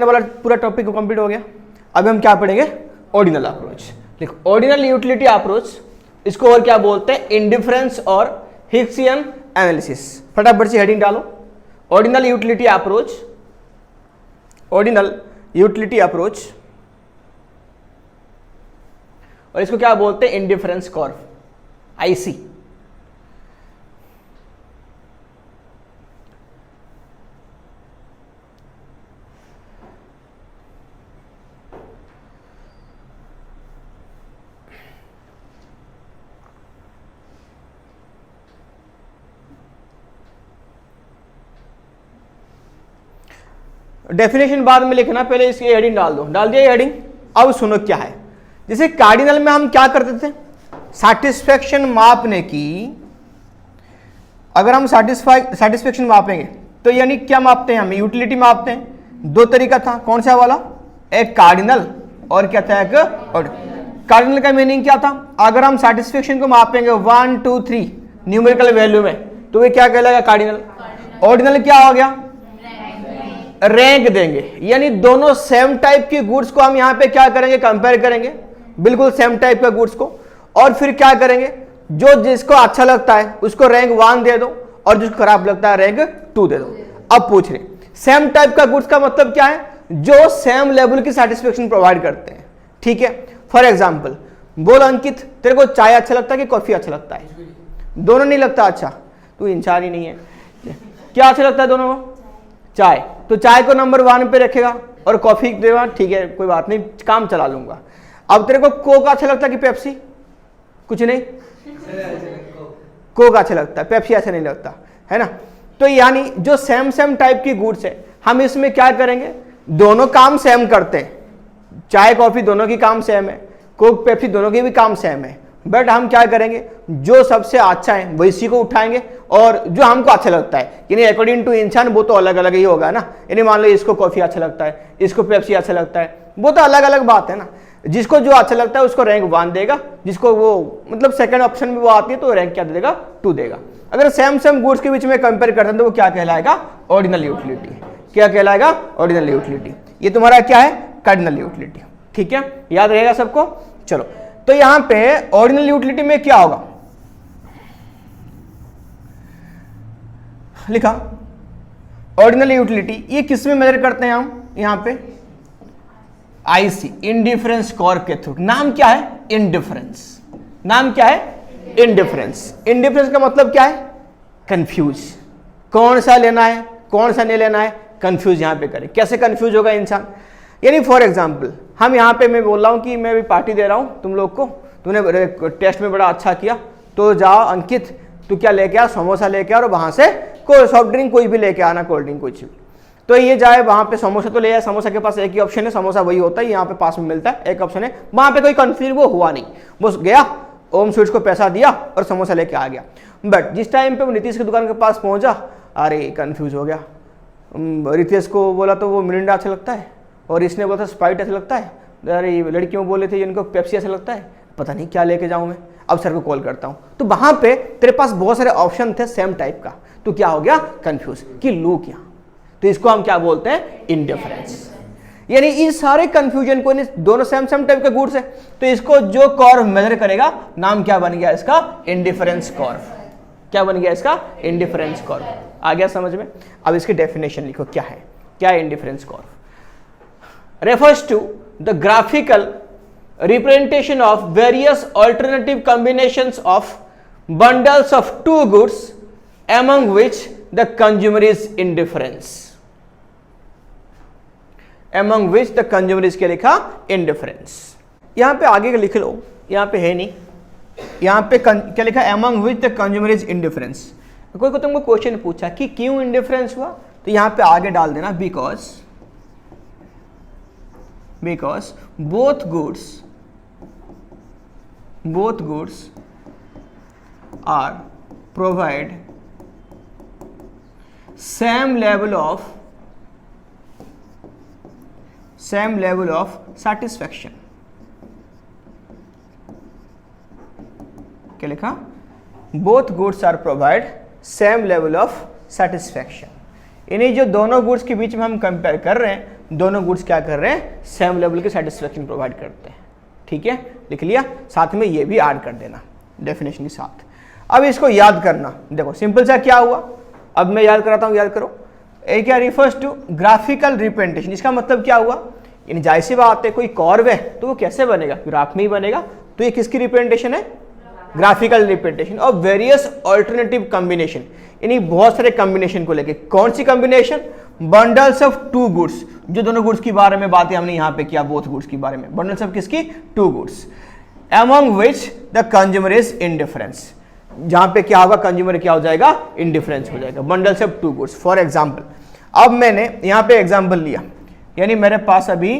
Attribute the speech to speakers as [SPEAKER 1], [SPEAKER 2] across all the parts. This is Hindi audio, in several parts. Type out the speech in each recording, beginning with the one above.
[SPEAKER 1] वाला पूरा टॉपिक कंप्लीट हो गया। अब हम क्या पढ़ेंगे, ऑर्डिनल अप्रोच। देखो ऑर्डिनल यूटिलिटी अप्रोच, इसको और क्या बोलते हैं, इंडिफरेंस और हिक्सियन एनालिसिस। फटाफट से हेडिंग डालो, ordinal utility approach, ordinal utility approach, और इसको क्या बोलते हैं, इंडिफरेंस कर्व, आईसी। डेफिनेशन बाद में लिखना, पहले इसकी हेडिंग डाल दो। डाल दिया हेडिंग। अब सुनो क्या है, जैसे कार्डिनल में हम क्या करते थे, सैटिस्फैक्शन मापने की, अगर हम सैटिस्फैक्शन मापेंगे तो यानी क्या मापते हैं, हम यूटिलिटी मापते हैं। दो तरीका था, कौन सा वाला, एक कार्डिनल और क्या था, एक ऑर्डिनल। कार्डिनल का मीनिंग क्या था, अगर हम सैटिस्फैक्शन को मापेंगे 1 2 3 न्यूमेरिकल वैल्यू में, तो ये क्या कहलाएगा, कार्डिनल। ऑर्डिनल क्या हो गया, रैंक देंगे, यानी दोनों सेम टाइप की गुड्स को हम यहां पे क्या करेंगे, कंपेयर करेंगे, बिल्कुल सेम टाइप का गुड्स को, और फिर क्या करेंगे, जो जिसको अच्छा लगता है उसको रैंक 1 दे दो और जिसको खराब लगता है रैंक 2 दे दो। अब पूछ रहे सेम टाइप का गुड्स का मतलब क्या है, जो सेम लेवल की सेटिस्फेक्शन प्रोवाइड करते हैं। ठीक है, फॉर एग्जाम्पल बोल अंकित, तेरे को चाय अच्छा लगता है कि कॉफी अच्छा लगता है? दोनों नहीं लगता अच्छा, तू इंसान ही नहीं है। क्या अच्छा लगता है दोनों को, चाय, तो चाय को नंबर 1 पे रखेगा और कॉफी देगा, ठीक है कोई बात नहीं, काम चला लूंगा। अब तेरे को कोक अच्छा लगता है कि पेप्सी? कुछ नहीं, कोक अच्छा लगता है, पेप्सी अच्छा नहीं लगता, है ना। तो यानी जो सेम सेम टाइप की गुड्स है, हम इसमें क्या करेंगे, दोनों काम सेम करते हैं, चाय कॉफी दोनों की काम सेम है, कोक पेप्सी दोनों की भी काम सेम है, बट हम क्या करेंगे, जो सबसे अच्छा है वो इसी को उठाएंगे और जो हमको अच्छा लगता है, यानी अकॉर्डिंग टू इंसान वो तो अलग अलग ही होगा ना। यानी मान लो इसको कॉफी अच्छा लगता है, इसको पेप्सी अच्छा लगता है, वो तो अलग अलग बात है ना। जिसको जो अच्छा लगता है उसको रैंक 1 देगा, जिसको वो मतलब सेकंड ऑप्शन में वो आती है तो रैंक क्या देगा, 2 देगा। अगर सेम सेम गुड्स के बीच में कंपेयर करते हैं तो वो क्या कहलाएगा, ऑर्डिनल यूटिलिटी। क्या कहलाएगा, ऑर्डिनल यूटिलिटी। ये तुम्हारा क्या है, कार्डिनल यूटिलिटी। ठीक है, याद रहेगा सबको। चलो, तो यहां पे ऑर्डिनल यूटिलिटी में क्या होगा, लिखा ऑर्डिनल यूटिलिटी, ये किस में मेजर करते हैं हम, यहां पे आईसी, इंडिफरेंस कर्व के थ्रू। नाम क्या है, इंडिफरेंस। नाम क्या है, इंडिफरेंस। इंडिफरेंस का मतलब क्या है, कंफ्यूज, कौन सा लेना है कौन सा नहीं लेना है, कंफ्यूज यहां पे करें। कैसे कंफ्यूज होगा इंसान, यानी फॉर एग्जाम्पल हम यहाँ पे मैं बोल रहा हूँ कि मैं भी पार्टी दे रहा हूँ तुम लोग को, तूने टेस्ट में बड़ा अच्छा किया, तो जाओ अंकित तू क्या लेके आ, समोसा लेके आ और वहाँ से कोई सॉफ्ट ड्रिंक कोई भी लेके आना, कोल्ड ड्रिंक कुछ भी। तो ये जाए वहाँ पे समोसा तो ले आए, समोसा के पास एक ही ऑप्शन है, समोसा वही होता है, यहाँ पे पास में मिलता है, एक ऑप्शन है, वहाँ पे कोई कंफ्यूजन वो हुआ नहीं, वो गया ओम स्वीट्स को पैसा दिया और समोसा लेके आ गया। बट जिस टाइम पे वो नीतीश की दुकान के पास पहुँचा, अरे कंफ्यूज हो गया, रितेश को बोला तो वो मिरिंडा अच्छा लगता है और इसने बोला था स्प्राइट अच्छा लगता है, अरे लड़कियों बोले थे इनको पेप्सी अच्छा लगता है, पता नहीं क्या लेके जाऊं मैं, अब सर को कॉल करता हूं। तो वहां पे तेरे पास बहुत सारे ऑप्शन थे सेम टाइप का, तो क्या हो गया, कंफ्यूज कि लू क्या। तो इसको हम क्या बोलते हैं, इंडिफरेंस। यानी इस सारे कंफ्यूजन को, दोनों सेम सेम टाइप के गुड्स है, तो इसको जो कर्व मेजर करेगा, नाम क्या बन गया इसका, इंडिफरेंस कर्व। क्या बन गया इसका, इंडिफरेंस कर्व। आ गया समझ में। अब इसकी डेफिनेशन लिखो, क्या है, क्या है indifference curve. refers to the graphical representation of various alternative combinations of bundles of two goods among which the consumer is indifference, among which the consumer is क्या लिखा, indifference। यहां पे आगे का लिख लो, यहां पे है नहीं, यहां पे क्या लिखा, among which the consumer is indifference। कोई को तुमको क्वेश्चन पूछा कि क्यों इंडिफरेंस हुआ, तो यहां पे आगे डाल देना because both goods are provide same level of satisfaction। क्या लिखा, both goods are provide same level of satisfaction। यानी जो दोनों गुड्स के बीच में हम कंपेयर कर रहे हैं दोनों गुड्स क्या कर रहे हैं, सेम लेवल की सेटिस्फेक्शन प्रोवाइड करते हैं। ठीक है, लिख लिया, साथ में ये भी ऐड कर देना डेफिनेशन के साथ। अब इसको याद करना, देखो सिंपल सा क्या हुआ, अब मैं याद कराता हूँ, याद करो। ए क्या रिफर्स टू ग्राफिकल रिप्रेजेंटेशन, इसका मतलब क्या हुआ, यानी जाहिर सी बात है कोई कर्व है तो वो कैसे बनेगा, ग्राफ में ही बनेगा। तो ये किसकी रिप्रेजेंटेशन है, graphical representation of various alternative combination, यानी बहुत सारे कॉम्बिनेशन को लेके। कौन सी combination, bundles of two goods, जो दोनों गुड्स के बारे में बातें हमने यहाँ पे किया, बोथ गुड्स के बारे में, बंडल्स ऑफ किसकी, two goods, among which the consumer is indifference, जहां पे क्या होगा, कंज्यूमर क्या हो जाएगा, इंडिफरेंस हो जाएगा, bundles of two goods. For example, अब मैंने यहां पे एग्जांपल लिया, यानी मेरे पास अभी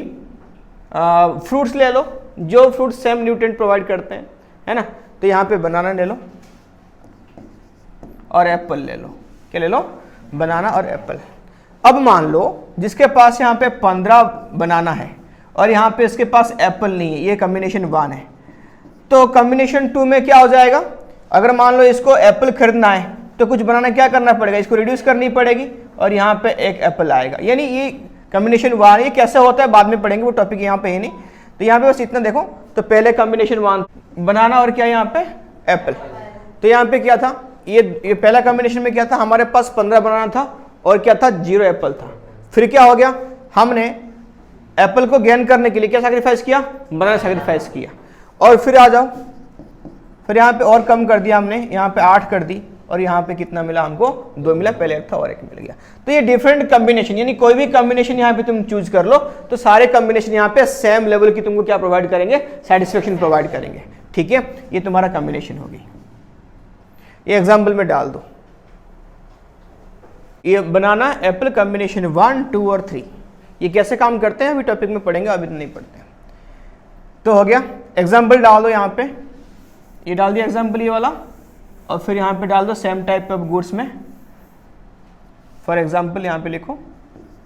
[SPEAKER 1] फ्रूट्स ले लो, जो फ्रूट सेम न्यूट्रिएंट प्रोवाइड करते हैं, है ना। तो यहां पे बनाना ले लो और एप्पल ले लो, क्या ले लो, बनाना और एप्पल। अब मान लो जिसके पास यहाँ पे 15 बनाना है और यहाँ पे इसके पास एप्पल नहीं है, ये कॉम्बिनेशन 1 है, तो कॉम्बिनेशन 2 में क्या हो जाएगा, अगर मान लो इसको एप्पल खरीदना है तो कुछ बनाना क्या करना पड़ेगा, इसको रिड्यूस करनी पड़ेगी और यहाँ पे एक एप्पल आएगा, यानी ये कॉम्बिनेशन 1, ये कैसे होता है बाद में पढ़ेंगे, वो टॉपिक यहाँ पे है नहीं। तो यहाँ पे बस इतना देखो, तो पहले कॉम्बिनेशन 1 बनाना और क्या यहाँ पे एप्पल, तो यहाँ पे क्या था, ये पहला कॉम्बिनेशन में क्या था, हमारे पास 15 बनाना था और क्या था, 0 एप्पल था। फिर क्या हो गया, हमने एप्पल को गेन करने के लिए क्या सैक्रिफाइस किया, बनाना सैक्रिफाइस किया। और फिर आ जाओ, फिर यहाँ पे और कम कर दिया हमने, यहाँ पे 8 कर दी और यहाँ पे कितना मिला हमको, 2 मिला, पहले एक था और एक मिल गया। तो ये डिफरेंट कॉम्बिनेशन, यानी कोई भी कॉम्बिनेशन यहाँ पे तुम चूज कर लो तो सारे कॉम्बिनेशन यहाँ पे सेम लेवल की तुमको क्या प्रोवाइड करेंगे, सेटिस्फेक्शन प्रोवाइड करेंगे। ठीक है, ये तुम्हारा कॉम्बिनेशन होगी। ये एग्जाम्पल में डाल दो, ये बनाना एप्पल कॉम्बिनेशन 1, 2 और 3, ये कैसे काम करते हैं अभी टॉपिक में पढ़ेंगे, अभी तो नहीं पढ़ते। तो हो गया, एग्जाम्पल डाल दो यहाँ पे, ये डाल दिया एग्जाम्पल ये वाला, और फिर यहाँ पे डाल दो सेम टाइप ऑफ गुड्स में। फॉर एग्जाम्पल यहाँ पे लिखो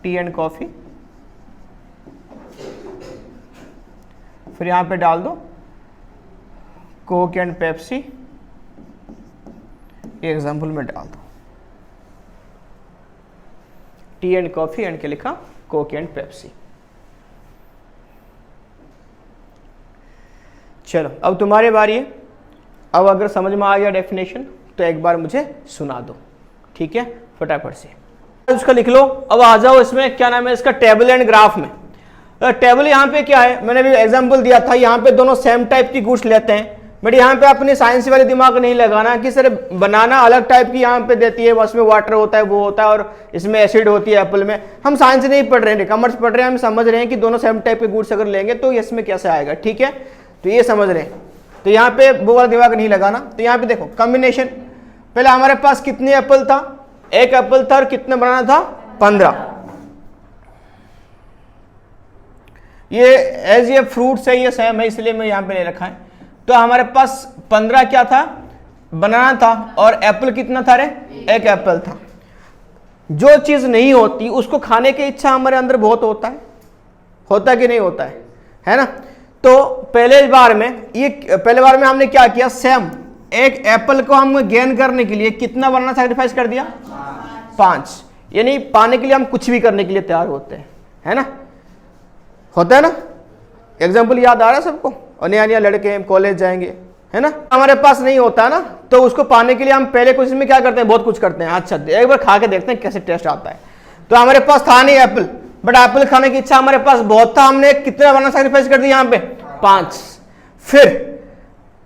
[SPEAKER 1] टी एंड कॉफी, फिर यहाँ पे डाल दो कोक एंड पेप्सी, ये एग्जाम्पल में डाल दो टी एंड कॉफी एंड क्या लिखा, कोक एंड पेप्सी। चलो अब तुम्हारी बारी है, अब अगर समझ में आ गया डेफिनेशन तो एक बार मुझे सुना दो, ठीक है, फटाफट से उसका लिख लो। अब आ जाओ इसमें क्या नाम है इसका, टेबल एंड ग्राफ में। टेबल यहाँ पे क्या है, मैंने भी एग्जांपल दिया था, यहाँ पे दोनों सेम टाइप की गुड्स लेते हैं, बट यहाँ पे अपने साइंस वाले दिमाग नहीं लगाना कि सर बनाना अलग टाइप की यहाँ पे देती है, उसमें वाटर होता है, वो होता है, और इसमें एसिड होती है एप्पल में। हम साइंस नहीं पढ़ रहे हैं, कॉमर्स पढ़ रहे हैं, हम समझ रहे हैं कि दोनों सेम टाइप के गुड्स अगर लेंगे तो इसमें कैसे आएगा, ठीक है, तो ये समझ रहे हैं। तो यहाँ पे वो वाला दिमाग नहीं लगाना। तो यहाँ पे देखो कॉम्बिनेशन, पहले हमारे पास कितने एप्पल था, एक एप्पल था और कितने बनाना था, 15। ये एज ये फ्रूट्स है, ये सेम है, इसलिए मैं यहाँ पे ले रखा है। तो हमारे पास 15 क्या था, बनाना था, और एप्पल कितना था रे, एक एप्पल था। जो चीज नहीं होती उसको खाने की इच्छा हमारे अंदर बहुत होता है कि नहीं होता है ना। तो पहले बार में हमने क्या किया, सेम एक एप्पल को हम गेन करने के लिए कितना बनाना सैक्रिफाइस कर दिया, 5। यानी पाने के लिए हम कुछ भी करने के लिए तैयार होते हैं, है ना, होता है ना। एग्जाम्पल याद आ रहा है सबको, और नया लड़के कॉलेज जाएंगे, है ना, हमारे पास नहीं होता ना, तो उसको पाने के लिए हम पहले कुछ में क्या करते हैं, बहुत कुछ करते हैं। अच्छा एक बार खा के देखते हैं कैसे टेस्ट आता है। तो हमारे पास था नहीं एप्पल, बट एप्पल खाने की इच्छा हमारे पास बहुत था, हमने कितना बनाना सैक्रिफाइस कर दिया यहाँ पे, 5। फिर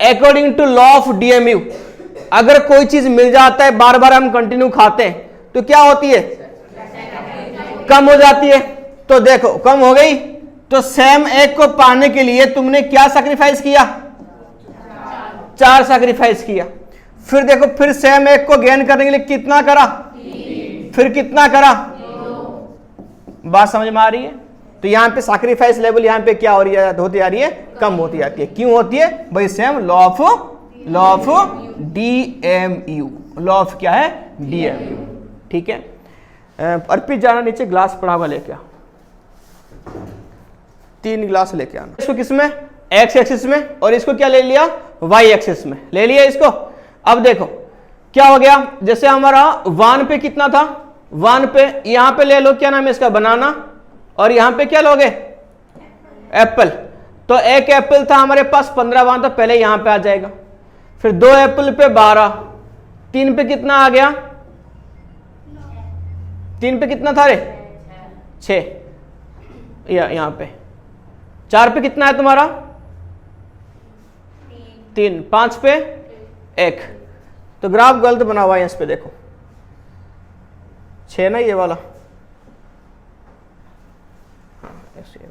[SPEAKER 1] according to law of DMU, अगर कोई चीज मिल जाता है बार बार हम कंटिन्यू खाते हैं तो क्या होती है, कम हो जाती है। तो देखो कम हो गई, तो सेम एक को पाने के लिए तुमने क्या सैक्रिफाइस किया, 4 सैक्रिफाइस किया। फिर देखो फिर सेम एक को गेन करने के लिए कितना करा, फिर कितना करा, बात समझ में आ रही है। तो यहाँ पे सैक्रिफाइस लेवल यहाँ पे क्या होती आ रही है, कम होती जाती है। क्यों होती है भाई, same law of DMU, law of क्या है, डीएमयू, ठीक है। अर्पित जाना नीचे, ग्लास पड़ा हुआ लेके आ, 3 ग्लास लेके आना। इसको किसमें, एक्स एक्सिस में, और इसको क्या ले लिया, वाई एक्सिस में ले लिया इसको। अब देखो क्या हो गया, जैसे हमारा 1 पे कितना था, 1 पे यहाँ पे ले लो क्या नाम है इसका, बनाना, और यहां पे क्या लोगे, एप्पल। तो एक एप्पल था हमारे पास 15 वहां, तो पहले यहां पे आ जाएगा। फिर 2 एप्पल पे 12, 3 पे कितना आ गया, 3 पे कितना था रे, 6, यहां पे 4 पे कितना है तुम्हारा, 3, 5 पे 1। तो ग्राफ गलत बना हुआ है इस पे, देखो 6 ना ये वाला, ऐसे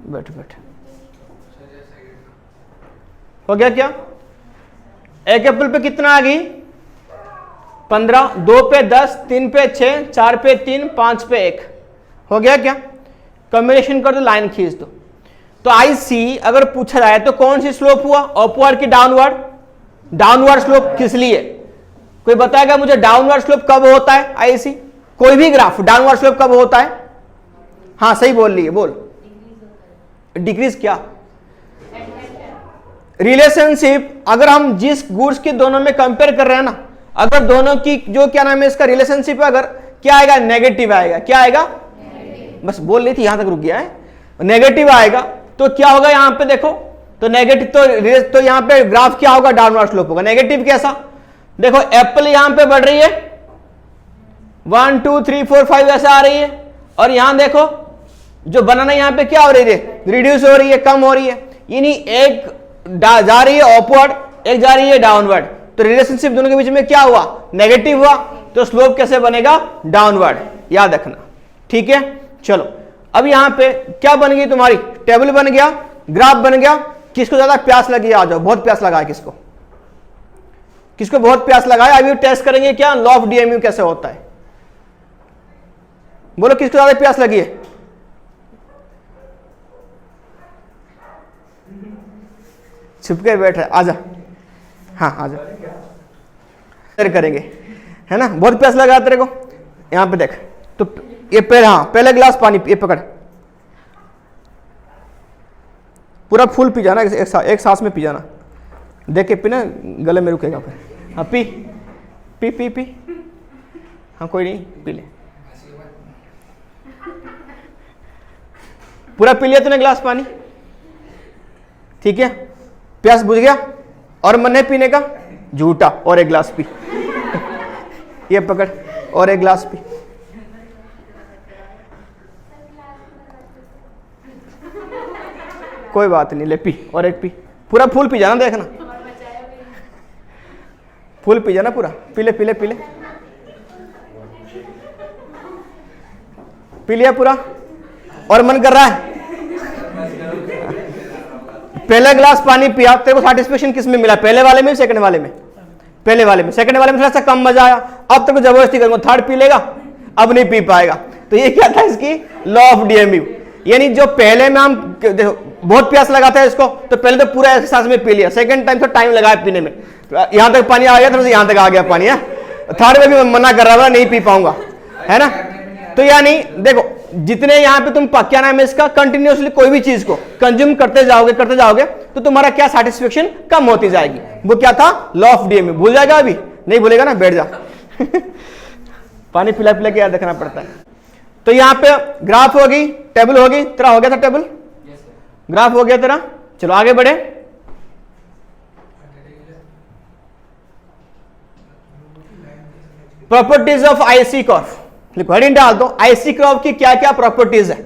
[SPEAKER 1] बैठ बैठ हो गया क्या, एक एप्पल पे कितना आ गई 15, 2 पे 10, 3 पे 6, 4 पे 3, 5 पे 1, हो गया क्या। कॉम्बिनेशन कर दो, लाइन खींच दो। तो आई सी अगर पूछा जाए तो कौन सी स्लोप हुआ, अपवर्ड की डाउनवर्ड, डाउनवर्ड स्लोप। किस लिए, कोई बताएगा मुझे डाउनवर्ड स्लोप कब होता है आई सी, कोई भी ग्राफ डाउनवर्ड स्लोप कब होता है। हाँ सही बोल रही है, बोल डिक्रीज क्या, रिलेशनशिप। अगर हम जिस गुड्स की दोनों में कंपेयर कर रहे हैं ना, अगर दोनों की जो क्या नाम है इसका रिलेशनशिप है, अगर क्या आएगा, नेगेटिव आएगा। क्या आएगा, बस बोल रही थी यहां तक रुक गया है, नेगेटिव आएगा। तो क्या होगा यहां पे देखो, तो नेगेटिव, तो यहां पे ग्राफ क्या होगा, डाउनवर्ड स्लोप होगा। नेगेटिव कैसा, देखो एप्पल यहां पे बढ़ रही है, 1 2 3 4 5 ऐसे आ रही है, और यहां देखो जो बनाना यहां पे क्या हो रही है, रिड्यूस हो रही है, कम हो रही है। यानी एक जा रही है अपवर्ड, एक जा रही है डाउनवर्ड। तो रिलेशनशिप दोनों के बीच में क्या हुआ, नेगेटिव हुआ। तो स्लोप कैसे बनेगा, डाउनवर्ड, याद रखना, ठीक है। चलो अब यहां पे क्या बन गई तुम्हारी, टेबल बन गया, ग्राफ बन गया। किसको ज्यादा प्यास लगी, आ जाओ, बहुत प्यास लगा है किसको, किसको बहुत प्यास लगा है। अभी टेस्ट करेंगे क्या, लॉ ऑफ डीएमयू कैसे होता है, बोलो किसको ज्यादा प्यास लगी है। छुप के बैठ रहे, आजा, हाँ आजा, करेंगे, है ना, बहुत प्यास लगा तेरे को। यहां पे देख, तो ये पहले, हाँ पहले गिलास पानी ये पकड़, पूरा फुल पी जाना, एक सांस में पी जाना, देख के पीना, गले में रुकेगा फिर। हाँ पी पी पी पी, हाँ कोई नहीं, पी ले, पूरा पी लिया तूने गिलास पानी, ठीक है। प्यास बुझ गया, और मन है पीने का, झूठा, और एक गिलास पी ये पकड़, और एक गिलास पी। कोई बात नहीं, ले पी, और एक पी, पूरा फुल पी जाना, देखना फुल पी जाना पूरा, पी ले पी ले पी ले, पी लिया पूरा, और मन कर रहा है, पहले गिलास पानी पिया, तेरे को सैटिस्फैक्शन किस में मिला, पहले वाले में, सेकंड वाले में, पहले वाले में, सेकंड वाले में थोड़ा सा कम मजा आया। अब तेरे को जबरदस्ती करूंगा, थर्ड पी लेगा, अब नहीं पी पाएगा। तो ये क्या था इसकी, लॉ ऑफ डीएमयू। यानी जो पहले में हम देखो बहुत प्यास लगाता है इसको, तो पहले तो पूरा एक सांस में पी लिया, सेकंड टाइम तो टाइम लगाया पीने में, यहां तक पानी आ गया, तो यहां तक आ गया पानी है, थर्ड में भी मना कर रहा था, नहीं पी पाऊंगा, है ना। तो यानी देखो जितने यहाँ पे तुम क्या नाम है इसका, कंटिन्यूअसली कोई भी चीज को कंज्यूम करते जाओगे तो तुम्हारा क्या सेटिस्फेक्शन कम होती जाएगी। वो क्या था, लॉ ऑफ डीएमयू। भूल जाएगा, अभी नहीं भूलेगा ना, बैठ जा पानी पिला पिला के याद रखना पड़ता है। तो यहाँ पे ग्राफ होगी, टेबल होगी, तेरा हो गया था टेबल, ग्राफ हो गया तेरा। चलो आगे बढ़े, प्रॉपर्टीज ऑफ आईसी कर्व लिखो, हेडिंग डाल दो, आईसी कर्व की क्या क्या प्रॉपर्टीज है।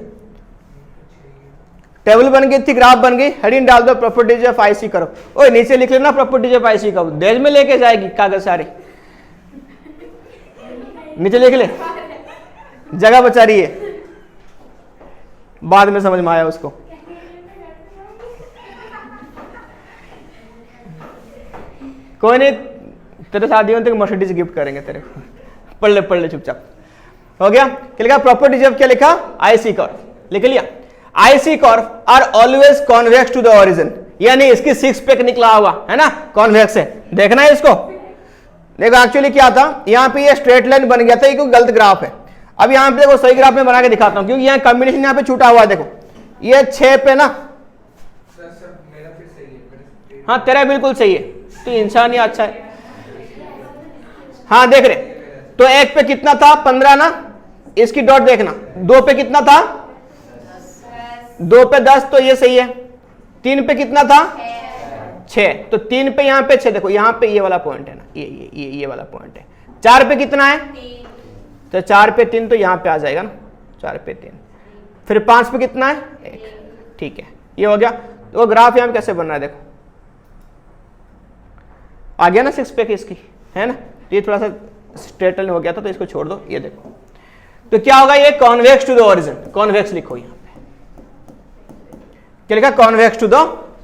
[SPEAKER 1] टेबल बन गई थी, ग्राफ बन गई, हेडिंग डाल दो, प्रॉपर्टीज ऑफ आईसी कर्व। ओए नीचे लिख लेना प्रॉपर्टीज ऑफ आईसी कर्व, देश में लेके जाएगी कागज सारे, नीचे लिख ले, जगह बचा रही है, बाद में समझ में आया उसको। कोई नहीं, तेरे शादी में तेरे मर्सिडीज गिफ्ट करेंगे तेरे को, पढ़ ले चुपचाप। हो गया, क्या लिखा, प्रॉपर्टीज ऑफ क्या लिखा, आईसी कर्व लिख लिया। IC curve are always convex to the origin, यानी इसकी 6 पैक निकला हुआ है ना, कॉन्वेक्स है, देखना है इसको। देखो एक्चुअली क्या था, यहाँ पे ये स्ट्रेट लाइन बन गया था, ये गलत ग्राफ है। अब यहाँ पे देखो सही ग्राफ में बना के दिखाता हूँ, क्योंकि यहाँ कॉम्बिनेशन यहाँ पे छूटा हुआ है। देखो ये 6 पे ना, हाँ तेरा बिल्कुल सही है, तो इंसान ही अच्छा है। हाँ देख रहे, तो एक पे कितना था 15 ना, इसकी डॉट देखना, 2 पे कितना था 2 पे 10, तो ये सही है। 3 पे कितना था 6, तो 3 पे यहाँ पे 6, देखो यहाँ पे ये वाला पॉइंट है ना, ये वाला पॉइंट है। 4 पे कितना है, तो 4 पे 3, तो यहाँ पे आ जाएगा ना 4 पे 3। फिर 5 पे कितना है 1, ठीक है ये हो गया। तो वो ग्राफ यहाँ पे कैसे बन रहा है देखो, आ गया ना 6 पे की इसकी, है ना। ये थोड़ा सा स्ट्रेट लाइन हो गया था, तो इसको छोड़ दो, ये देखो। तो क्या होगा, ये convex to the origin, convex लिखो यहाँ पे, क्या लिखा, कॉन्वेक्स टू द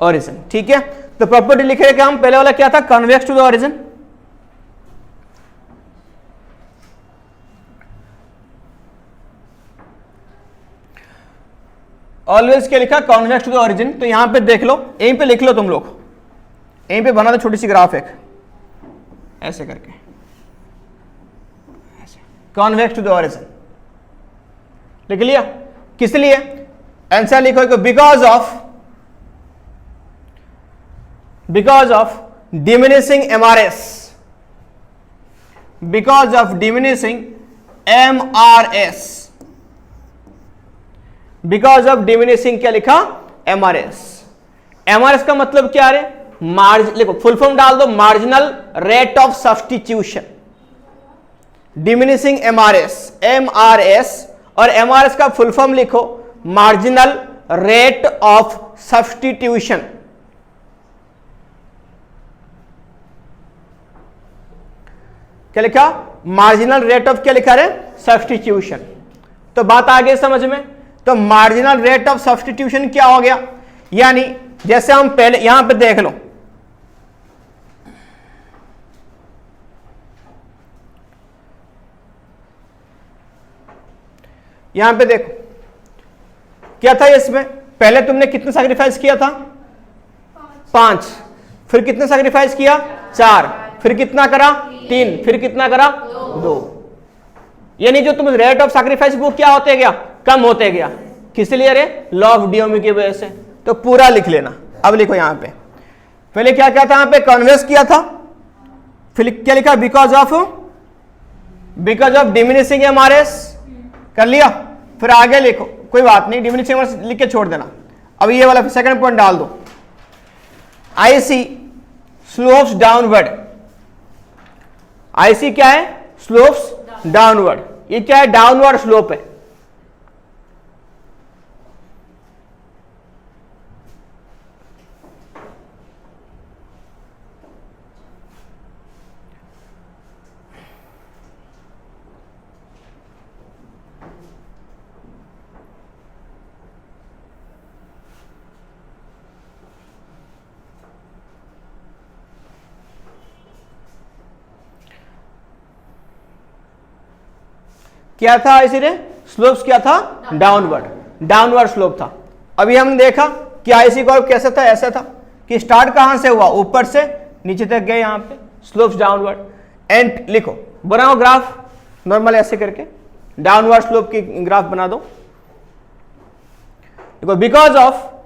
[SPEAKER 1] ओरिजिन, ठीक है। तो प्रॉपर्टी लिखे कि हम पहले वाला क्या था, convex to the origin. Always क्या लिखा, कॉन्वेक्स टू द ओरिजिन। तो यहां पे देख लो, यहीं पे लिख लो तुम लोग, यहीं पे बना दो छोटी सी ग्राफ एक ऐसे करके, ऐसे कॉन्वेक्स टू द ओरिजिन लिख लिया। किस लिए, आंसर लिखो कि because of diminishing MRS, because of diminishing MRS, because of diminishing क्या लिखा, MRS। MRS का मतलब क्या है, लिखो फुल फॉर्म डाल दो, marginal rate of substitution, diminishing MRS, और MRS का फुल फॉर्म लिखो मार्जिनल रेट ऑफ सब्स्टिट्यूशन। क्या लिखा, मार्जिनल रेट ऑफ क्या लिखा है, सब्स्टिट्यूशन। तो बात आ गई समझ में। तो मार्जिनल रेट ऑफ सब्स्टिट्यूशन क्या हो गया, यानी जैसे हम पहले यहां पे देख लो, यहां पे देखो क्या था इसमें, पहले तुमने कितना सैक्रिफाइस किया था 5, फिर कितना सैक्रिफाइस किया 4, फिर कितना करा 3, फिर कितना करा 2। यानी जो तुम रेट ऑफ सैक्रिफाइस वो क्या होते गया, कम होते गया। किस लिए रे, लॉ ऑफ डिओमी की वजह से। तो पूरा लिख लेना। अब लिखो यहां पे, पहले क्या क्या था, यहां पे कॉन्वेक्स किया था, फिर क्या लिखा, बिकॉज ऑफ डिमिनिशिंग MRS कर लिया। फिर आगे लिखो, कोई बात नहीं, डिमिनिशिंग MRS लिख के छोड़ देना। अब ये वाला सेकंड पॉइंट डाल दो, IC स्लोप्स डाउनवर्ड। IC क्या है, स्लोप्स डाउनवर्ड। ये क्या है, डाउनवर्ड स्लोप है। क्या था इसीलिए, स्लोप्स क्या था, डाउनवर्ड स्लोप था। अभी हमने देखा कि IC कर्व कैसा था, ऐसा था कि स्टार्ट कहां से हुआ, ऊपर से नीचे तक गए, यहां पे स्लोप्स डाउनवर्ड। एंड लिखो, बनाओ ग्राफ नॉर्मल ऐसे करके, डाउनवर्ड स्लोप की ग्राफ बना दो। देखो बिकॉज ऑफ,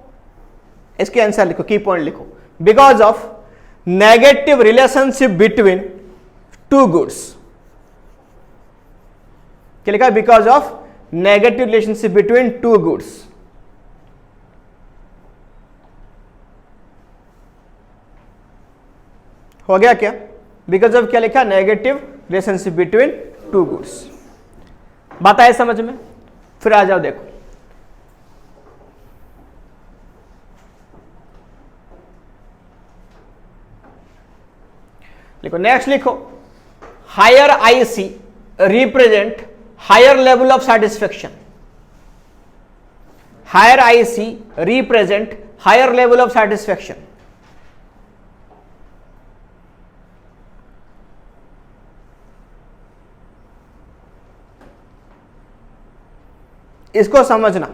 [SPEAKER 1] इसके आंसर लिखो, की पॉइंट लिखो, because of negative relationship between two goods. क्या लिखा है, because of negative relationship between two goods. हो गया क्या, बिकॉज ऑफ क्या लिखा, negative relationship between two goods. बात आए समझ में। फिर आ जाओ देखो, लिखो नेक्स्ट, लिखो higher IC represent higher level of satisfaction. Higher IC represent higher level of satisfaction. इसको समझना,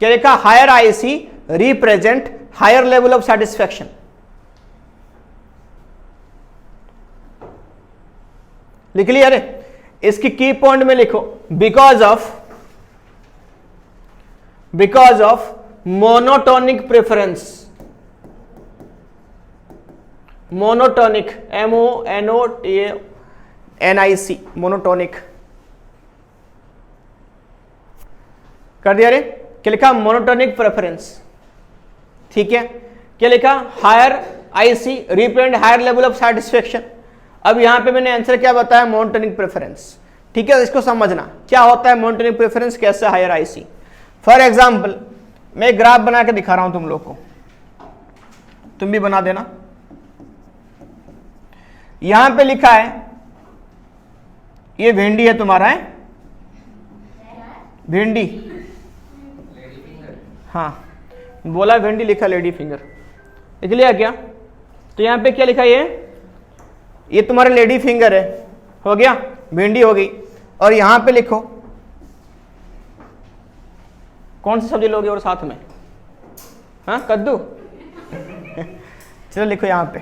[SPEAKER 1] क्या लिखा, higher IC represent higher level of satisfaction. लिख लिया रे, इसकी की पॉइंट में लिखो, because of monotonic preference. Monotonic, MONOTONIC, monotonic कर दिया रे। क्या लिखा? Monotonic preference. ठीक है, क्या लिखा? Higher IC represent higher level of satisfaction. अब यहां पे मैंने आंसर क्या बताया? Monotonic preference. ठीक है, इसको समझना क्या होता है मोनोटोनिक प्रेफरेंस, कैसे हायर आईसी। फॉर एग्जांपल मैं ग्राफ बना के दिखा रहा हूं तुम लोग को, तुम भी बना देना। यहां पे लिखा है ये भिंडी है तुम्हारा, है भिंडी, हाँ बोला भिंडी, लिखा लेडी फिंगर, लिख लिया क्या? तो यहां पे क्या लिखा? ये तुम्हारा लेडी फिंगर है, हो गया, भिंडी हो गई। और यहां पे लिखो कौन सी सब्जी लोगे और साथ में, हाँ कद्दू चलो लिखो यहां पे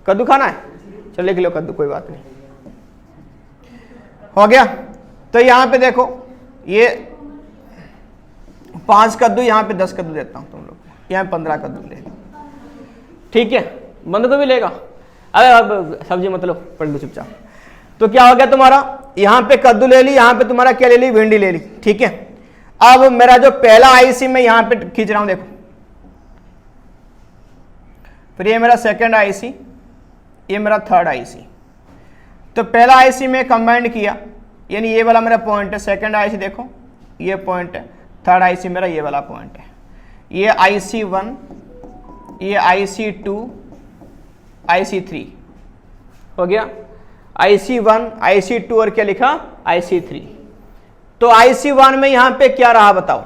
[SPEAKER 1] कद्दू खाना है, चलो लिख लो कद्दू, कोई बात नहीं, हो गया। तो यहां पे देखो ये 5 कद्दू, यहां पे 10 कद्दू देता हूं तुम लोग, यहां 15 कद्दू ले लो। ठीक है, बंद को भी लेगा, अरे अब सब्जी मतलब पढ़ लो चुपचाप। तो क्या हो गया तुम्हारा? यहां पे कद्दू ले ली, यहां पे तुम्हारा क्या ले ली? भिंडी ले ली। ठीक है, अब मेरा जो पहला आईसी मैं यहां पे खींच रहा हूं, देखो, फिर ये मेरा सेकंड आईसी, ये मेरा थर्ड आईसी। तो पहला आईसी में कंबाइंड किया, यानी ये वाला मेरा पॉइंट है, सेकंड आईसी देखो ये पॉइंट है, थर्ड आईसी मेरा ये वाला पॉइंट है। ये आईसी 1, ये आईसी 2, आईसी 3 हो गया, आईसी 1, आईसी 2 और क्या लिखा? आईसी 3। तो आईसी 1 में यहां पे क्या रहा बताओ?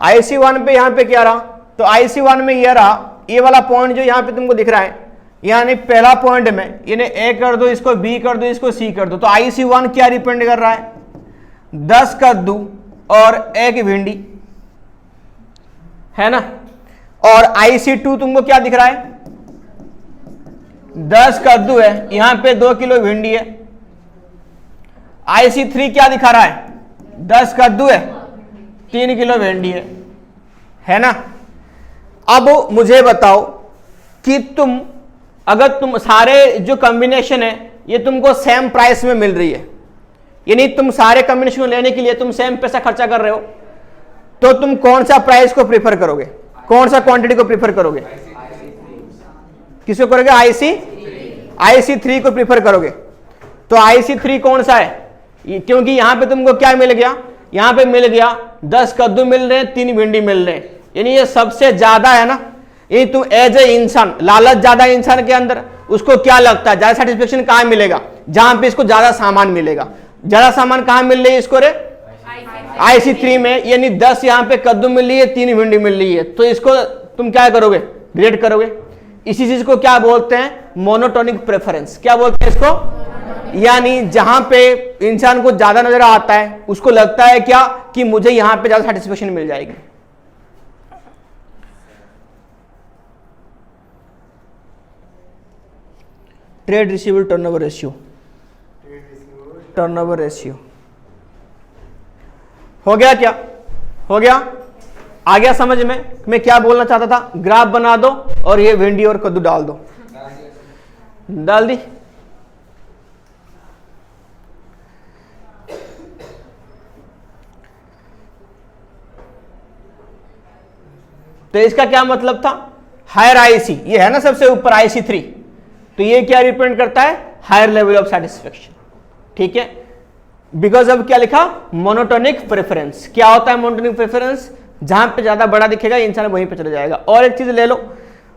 [SPEAKER 1] आईसी 1 पे यहां पे क्या रहा? तो आईसी 1 में यह रहा, ये वाला पॉइंट जो यहां पे तुमको दिख रहा है, यानी पहला पॉइंट में इन्हें ए कर दो, इसको बी कर दो, इसको सी कर दो। तो आईसी 1 क्या रिप्रेजेंट कर रहा है? 10 कद्दू और 1 भिंडी, है ना। और आईसी 2 तुमको क्या दिख रहा है? 10 कद्दू है, यहां पे 2 किलो भिंडी है। आईसी 3 क्या दिखा रहा है? 10 कद्दू है, 3 किलो भिंडी है ना। अब मुझे बताओ कि तुम अगर तुम सारे जो कॉम्बिनेशन है ये तुमको सेम प्राइस में मिल रही है, यानी तुम सारे कॉम्बिनेशन को लेने के लिए तुम सेम पैसा खर्चा कर रहे हो, तो तुम कौन सा प्राइस को प्रीफर करोगे? कौन सा क्वांटिटी को प्रीफर करोगे? किसको करोगे? आईसी 3 को प्रीफर करोगे। तो आईसी 3 कौन सा है? क्योंकि यहां पे तुमको क्या मिल गया? यहां पे मिल गया 10 कद्दू मिल रहे हैं, 3 भिंडी मिल रहे हैं, यानी ये सबसे ज्यादा है ना। ये तुम एज ए इंसान, लालच ज्यादा इंसान के अंदर, उसको क्या लगता है ज्यादा सेटिस्फेक्शन कहां मिलेगा? जहां पे इसको ज्यादा सामान मिलेगा। ज्यादा सामान कहां मिल रही है इसको रे? आईसी 3 में, यानी 10 यहां पे कद्दू मिल रही है, 3 भिंडी मिल रही है, तो इसको तुम क्या करोगे? ग्रेड करोगे। इसी चीज को क्या बोलते हैं? Monotonic preference. क्या बोलते हैं इसको? यानी जहां पे इंसान को ज्यादा नजर आता है, उसको लगता है क्या कि मुझे यहां पे ज्यादा सेटिस्फेक्शन मिल जाएगी। Trade receivable turnover ratio, turnover ratio हो गया क्या? हो गया? आ गया समझ में मैं क्या बोलना चाहता था? ग्राफ बना दो और ये भिंडी और कद्दू डाल दो, डाल दी। तो इसका क्या मतलब था? हायर आईसी, ये है ना सबसे ऊपर आईसी 3, तो ये क्या रिप्रेजेंट करता है? Higher level of satisfaction. ठीक है, बिकॉज अब क्या लिखा? Monotonic preference. क्या होता है मोनोटोनिक प्रेफरेंस? जहां पे ज्यादा बड़ा दिखेगा इंसान वहीं पे चला जाएगा। और एक चीज ले लो,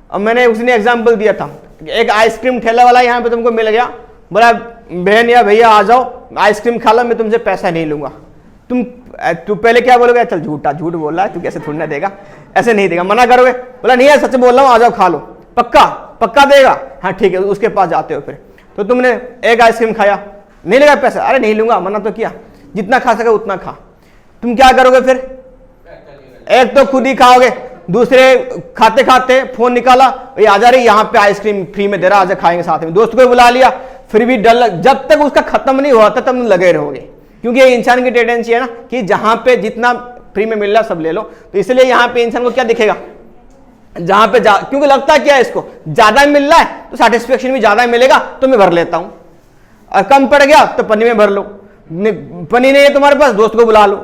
[SPEAKER 1] अब मैंने उसने एग्जांपल दिया था, एक आइसक्रीम ठेला वाला यहां पे तुमको मिल गया, बोला बहन या भैया आ जाओ आइसक्रीम खा लो, मैं तुमसे पैसा नहीं लूंगा। तू पहले क्या बोलोगे? चल झूठा, झूठ बोल रहा है तू, कैसे थोड़ी ना देगा, ऐसे नहीं देगा, मना करोगे, बोला नहीं यार सच बोल रहा हूं, आ जाओ खा लो, पक्का पक्का देगा, हाँ ठीक है, उसके पास जाते हो। फिर तो तुमने एक आइसक्रीम खाया, नहीं लगा पैसा, अरे नहीं लूंगा, मना तो किया, जितना खा सके उतना खा। तुम क्या करोगे फिर? एक तो खुद ही खाओगे, दूसरे खाते खाते फोन निकाला, ये आ जा रही यहाँ पे आइसक्रीम फ्री में दे रहा, आज खाएंगे साथ में, दोस्त को बुला लिया, फिर भी डर जब तक उसका खत्म नहीं हुआ तब तुम लगे रहोगे। क्योंकि ये इंसान की टेंडेंसी है ना कि जहां पे जितना फ्री में मिल रहा सब ले लो। तो इसलिए यहाँ पे इंसान को क्या दिखेगा, जहां पे क्योंकि लगता क्या है इसको ज्यादा मिल रहा है तो सेटिस्फेक्शन भी ज्यादा मिलेगा तो मैं भर लेता हूं, और कम पड़ गया तो पन्नी में भर लो, पन्नी नहीं है तुम्हारे पास दोस्त को बुला लो,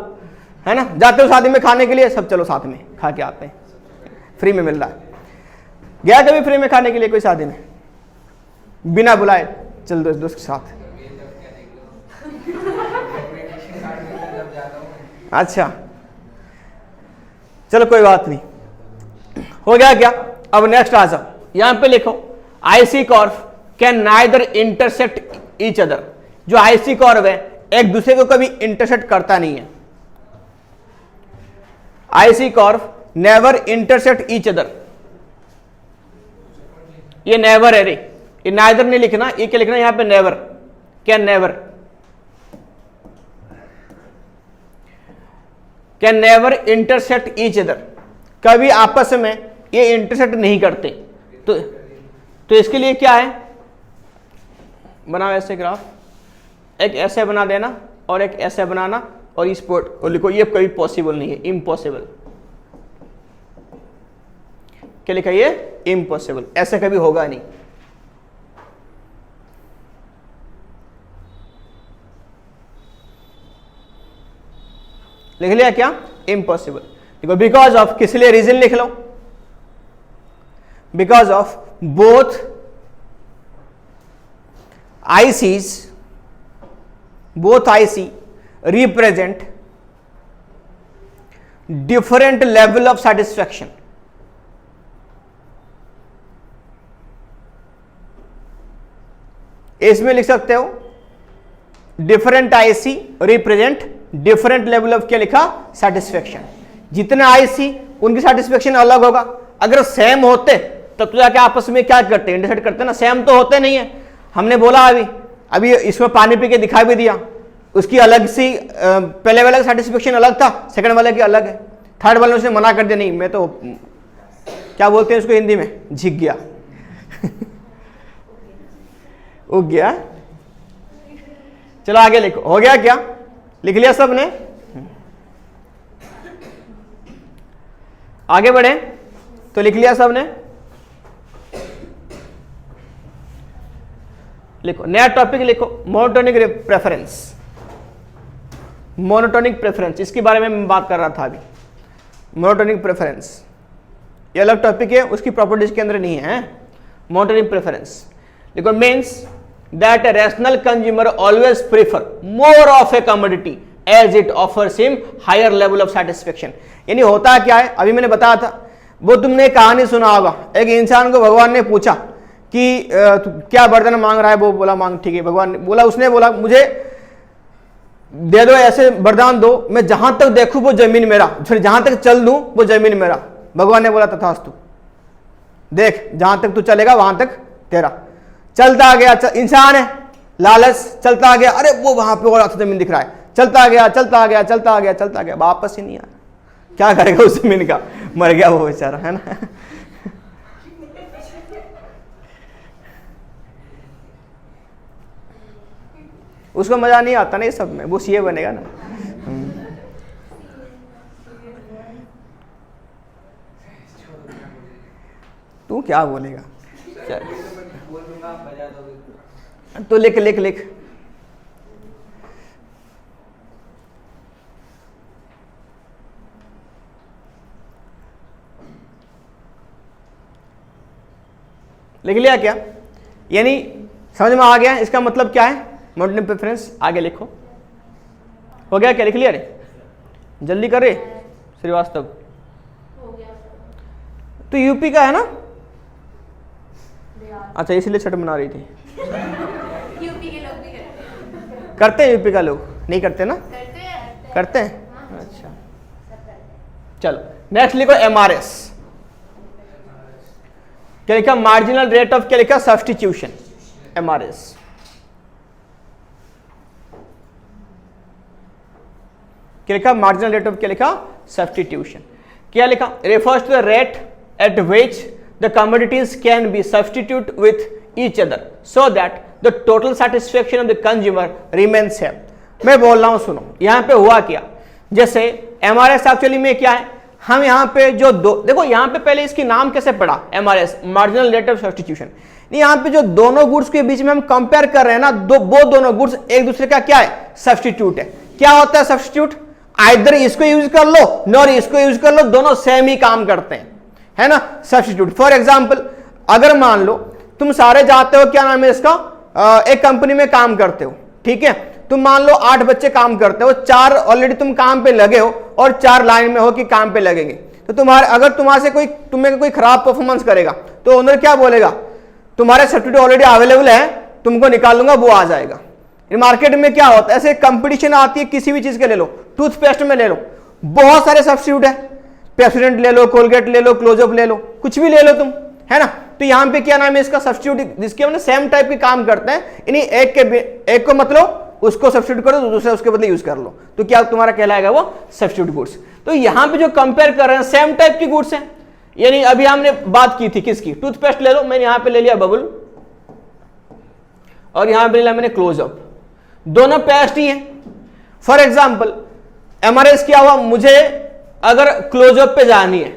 [SPEAKER 1] है ना, जाते हो शादी में खाने के लिए सब चलो साथ में खा के आते हैं, फ्री में मिल रहा है। गया कभी फ्री में खाने के लिए कोई शादी में बिना बुलाए, चल दोस्त के साथ। अच्छा चलो कोई बात नहीं, हो गया क्या। अब नेक्स्ट आ जाओ, यहां पे लिखो IC curve can neither intersect each other. जो आईसी कर्व है एक दूसरे को कभी इंटरसेक्ट करता नहीं है, IC curve never intersect each other. ये नेवर है रे, ये नाइदर नहीं लिखना, ये क्या लिखना यहां पे never, can never, can never intersect each other, कभी आपस में ये इंटरसेक्ट नहीं करते। तो इसके लिए क्या है, बनाओ ऐसे ग्राफ, एक ऐसे बना देना और एक ऐसे बनाना और इस पर लिखो ये कभी पॉसिबल नहीं है, इम्पॉसिबल। क्या लिखा ये, इम्पॉसिबल, ऐसे कभी होगा नहीं। लिख लिया क्या, इम्पॉसिबल। देखो बिकॉज ऑफ, किस लिए रीजन लिख लो, because of both ICs, both IC represent different level of satisfaction. इसमें लिख सकते हो different IC represent different level of क्या लिखा, सेटिस्फेक्शन। जितने IC उनकी सेटिस्फेक्शन अलग होगा। अगर सेम होते तब तो जाके आपस में क्या करते, इंटरसेक्ट करते ना, सेम तो होते नहीं है। हमने बोला अभी इसमें पानी पी के दिखा भी दिया, उसकी अलग सी पहले वाले का सेटिस्फेक्शन अलग था, सेकंड वाले की अलग है, थर्ड वाले उसने मना कर दिया, नहीं मैं तो क्या बोलते हैं उसको हिंदी में, झिक गया उग गया। चलो आगे लिखो, हो गया क्या, लिख लिया सबने, आगे बढ़े तो लिख लिया सबने। लिखो नया टॉपिक लिखो, मोनोटोनिक प्रेफरेंस। मोनोटोनिक प्रेफरेंस, इसके बारे में मैं बात कर रहा था अभी। मोनोटोनिक प्रेफरेंस ये अलग टॉपिक है, उसकी प्रॉपर्टीज के अंदर नहीं है। मोनोटोनिक प्रेफरेंस लिखो means that a rational consumer always prefer more of a commodity as it offers him higher level of satisfaction. यानी होता क्या है, अभी मैंने बताया था, वो तुमने कहानी सुना होगा, एक इंसान को भगवान ने पूछा कि क्या वरदान मांग रहा है, वो बोला मांग, ठीक है, भगवान ने बोला, उसने बोला मुझे दे दो ऐसे वरदान दो, मैं जहां तक देखूं वो जमीन मेरा, फिर जहां तक चल दूं वो जमीन मेरा। भगवान ने बोला तथास्तु, देख जहां तक तू चलेगा वहां तक तेरा। चलता गया, इंसान है, लालच, चलता गया, अरे वो वहां पे और जमीन दिख रहा है, चलता गया चलता गया चलता गया चलता गया, वापस ही नहीं आया। क्या करेगा उस जमीन का, मर गया वो बेचारा, है ना। उसको मजा नहीं आता ना ये सब में, वो सीए बनेगा ना। तू क्या बोलेगा, तो लिख लिख लिख। लिख लिया क्या, यानी समझ में आ गया इसका मतलब क्या है, मोनोटोनिक प्रेफरेंस। आगे लिखो, हो गया क्या, लिख लिया रे, जल्दी कर रे श्रीवास्तव। तो यूपी का है ना, अच्छा इसलिए छठ मना रही थी।
[SPEAKER 2] यूपी के लोग भी
[SPEAKER 1] करते हैं, यूपी का लोग नहीं करते ना, करते हैं, अच्छा चलो नेक्स्ट लिखो MRS। क्या लिखा, मार्जिनल रेट ऑफ क्या लिखा, सब्स्टिट्यूशन, MRS। क्या लिखा, मार्जिनल रेट ऑफ क्या लिखा, सब्स्टिट्यूशन। क्या लिखा, refers to the rate at which the commodities can be substitute with each other so that the total satisfaction of the consumer remains same. मैं बोल रहा हूं सुनो, यहां पे हुआ क्या, जैसे MRS एक्चुअली में क्या है, हम यहाँ पे जो दो, देखो यहाँ पे पहले इसकी नाम कैसे पढ़ा, MRS marginal rate of substitution. यहाँ पे जो दोनों गुड्स के बीच में हम कंपेयर कर रहे हैं ना, वो दोनों गुड्स एक दूसरे का क्या है, सब्स्टिट्यूट है। क्या होता है सब्स्टिट्यूट, आइदर इसको यूज कर लो नॉर इसको यूज कर लो, दोनों सेम ही काम करते हैं, है ना, सब्स्टिट्यूट। फॉर एग्जाम्पल अगर मान लो तुम सारे जाते हो, क्या नाम है इसका, एक कंपनी में काम करते हो, ठीक है, तुम मान लो 8 बच्चे काम करते हो, 4 ऑलरेडी तुम काम पे लगे हो और 4 लाइन में हो कि काम पे लगेंगे। तो तुम्हारे अगर तुम्हारे से तुम्हें खराब परफॉर्मेंस करेगा तो ओनर क्या बोलेगा, तुम्हारे सब्स्टिट्यूट ऑलरेडी अवेलेबल है, तुमको निकालूंगा, वो आ जाएगा। मार्केट में क्या होता है, ऐसे कंपटीशन आती है, किसी भी चीज के ले लो, टूथपेस्ट में ले लो, बहुत सारे सब्स्टिट्यूट है, पेप्सोडेंट ले लो, कोलगेट ले लो, क्लोजअप ले लो, कुछ भी ले लो तुम, है ना। तो यहाँ पे क्या नाम है इसका, सब्स्टिट्यूट, जिसके हमने सेम टाइप के काम करते हैं, इन्हीं एक को मतलब उसको सब्स्टिट्यूट करो, दूसरे उसके बदले यूज कर लो, तो क्या तुम्हारा कहलाएगा वो सब्स्टिट्यूट गुड्स। तो यहाँ पे जो कंपेयर कर रहे हैं सेम टाइप की गुड्स हैं, यानी अभी हमने बात की थी किसकी, टूथपेस्ट ले लो, मैंने यहां पे ले लिया बबल और यहां पे ले लिया मैंने क्लोजअप, दोनों पेस्ट ही हैं। फॉर एग्जांपल MRS क्या हुआ, मुझे अगर क्लोजअप पे जानी है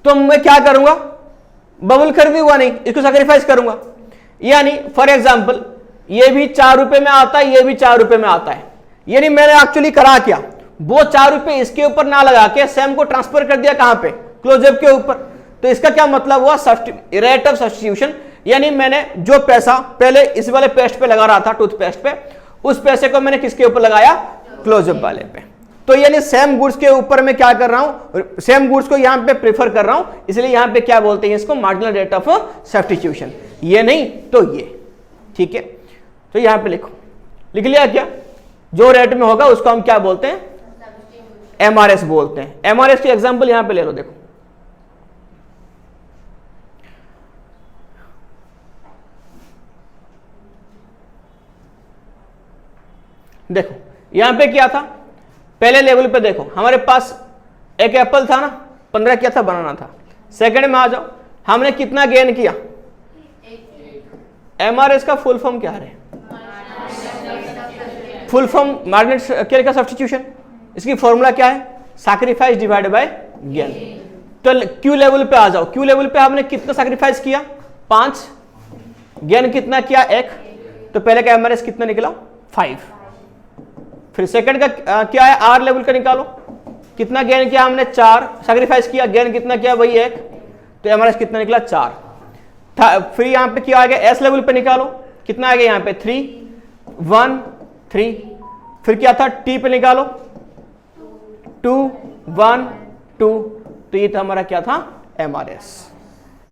[SPEAKER 1] तो मैं क्या करूंगा, बबल खरीदूंगा नहीं, इसको सैक्रिफाइस करूंगा। यानी फॉर एग्जांपल ये भी 4 रुपए में आता है, ये भी 4 रुपए में आता है, यानी मैंने एक्चुअली करा क्या, वो 4 रुपए इसके ऊपर ना लगा के सेम को ट्रांसफर कर दिया कहां पे, क्लोजअप के ऊपर। तो इसका क्या मतलब हुआ, रेट ऑफ सब्स्टिट्यूशन, यानी मैंने जो पैसा पहले इस वाले पेस्ट पे लगा रहा था, टूथपेस्ट पे, उस पैसे को मैंने किसके ऊपर लगाया, क्लोजअप वाले पे। तो यानी सेम गुड्स के ऊपर मैं क्या कर रहा हूं, सेम गुड्स को यहां पे प्रेफर कर रहा हूं, इसलिए यहां पे क्या बोलते हैं इसको, मार्जिनल रेट ऑफ सब्स्टिट्यूशन। ये नहीं तो ये, ठीक है। तो यहां पे लिखो, लिख लिया क्या, जो रेट में होगा उसको हम क्या बोलते हैं, MRS बोलते हैं। MRS की एग्जांपल यहां पे ले लो, देखो देखो यहां पे क्या था, पहले लेवल पे देखो हमारे पास एक एप्पल था ना, 15 क्या था बनाना था। सेकंड में आ जाओ, हमने कितना गेन किया, MRS का फुल फॉर्म क्या है, फुल फॉर्म मार्जिनल का सब्स्टिट्यूशन, इसकी फॉर्मूला क्या है, सैक्रिफाइस डिवाइडेड बाय गेन। तो क्यू लेवल पे आ जाओ, क्यू लेवल पे हमने कितना सैक्रिफाइस किया, 5, गेन कितना किया 1, तो पहले का MRS कितना निकला 5। फिर सेकंड का क्या है, आर लेवल का निकालो, कितना गेन किया हमने 4, सैक्रिफाइस किया, गेन कितना किया वही 1, तो MRS कितना निकला 4। फिर यहां पे क्या आ गया, एस लेवल पे निकालो, कितना आ गया यहाँ पे 3, 1, 3। फिर क्या था, टी पे निकालो 2, 1, 2, तो ये था हमारा क्या था, MRS।